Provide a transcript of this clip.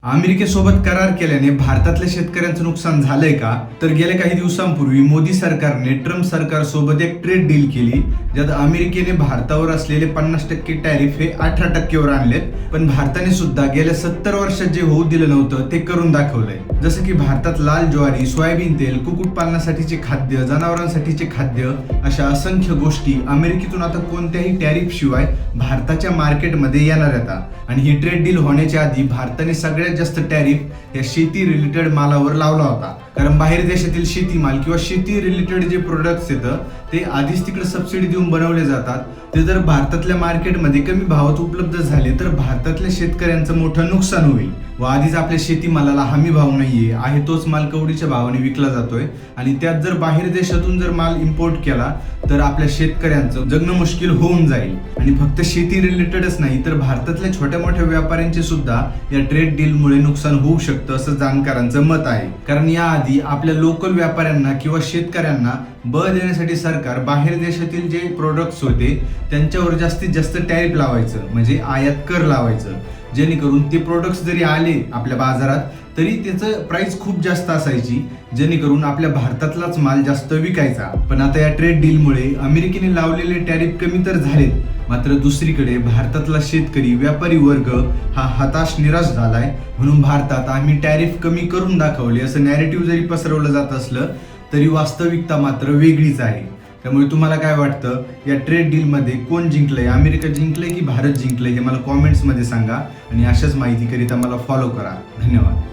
अमेरिकेसोबत करार केल्याने भारतातल्या शेतकऱ्यांचं नुकसान झालंय का? तर गेल्या काही दिवसांपूर्वी मोदी सरकारने ट्रम्प सरकारसोबत एक ट्रेड डील केली, ज्यात अमेरिकेने भारतावर असलेले 50% टॅरिफ हे 18%वर आणलेत. पण भारताने सुद्धा गेल्या 70 वर्षात जे होऊ दिलं नव्हतं ते करून दाखवलंय. जसं की भारतात लाल ज्वारी, सोयाबीन तेल, कुक्कुटपालनासाठीचे खाद्य, जनावरांसाठीचे खाद्य अशा असंख्य गोष्टी अमेरिकेतून आता कोणत्याही टॅरिफ शिवाय भारताच्या मार्केटमध्ये येणार आहेत. आणि ही ट्रेड डील होण्याच्या आधी भारताने सगळ्यात जास्त टॅरिफ या शेती रिलेटेड मालावर लावला होता. कारण बाहेर देशातील शेतीमाल किंवा शेती रिलेटेड जे प्रोडक्ट्स येतं ते आधीच तिकडे सबसिडी देऊन बनवले जातात. ते जर भारतातल्या मार्केटमध्ये कमी भावात उपलब्ध झाले तर भारतातल्या शेतकऱ्यांचं मोठं नुकसान होईल. व आधीच आपल्या शेतीमालाला हमी भाव नाहीये, आहे तोच माल कवडीच्या भावाने विकला जातोय. आणि त्यात जर बाहेर देशातून जर माल इम्पोर्ट केला तर आपल्या शेतकऱ्यांचं जगणं मुश्किल होऊन जाईल. आणि फक्त शेती रिलेटेडच नाही तर भारतातल्या छोट्या मोठ्या व्यापाऱ्यांचे सुद्धा या ट्रेड डीलमुळे नुकसान होऊ शकतं असं जाणकारांचं मत आहे. कारण याआधी आपल्या लोकल व्यापाऱ्यांना किंवा शेतकऱ्यांना बळ देण्यासाठी सरकार बाहेर देशातील जे प्रोडक्ट्स होते त्यांच्यावर जास्तीत जास्त टॅरिफ लावायचं, म्हणजे आयात कर लावायचं. जेणेकरून ते प्रोडक्ट्स जरी आले आपल्या बाजारात तरी त्याचं प्राइस खूप जास्त असायची, जेणेकरून आपल्या भारतातलाच माल जास्त विकायचा. पण आता या ट्रेड डीलमुळे अमेरिकेने लावलेले टॅरिफ कमी तर झालेत, मात्र दुसरीकडे भारतातला शेतकरी व्यापारी वर्ग हा हताश निराश झालाय. म्हणून भारतात आम्ही टॅरिफ कमी करून दाखवले असं नॅरेटिव्ह जरी पसरवलं जात असलं तरी वास्तविकता मात्र वेगळीच आहे. त्यामुळे तुम्हाला काय वाटतं, या ट्रेड डीलमध्ये कोण जिंकलंय? अमेरिका जिंकलंय की भारत जिंकलंय? हे मला कॉमेंट्समध्ये सांगा. आणि अशाच माहितीकरिता मला फॉलो करा. धन्यवाद.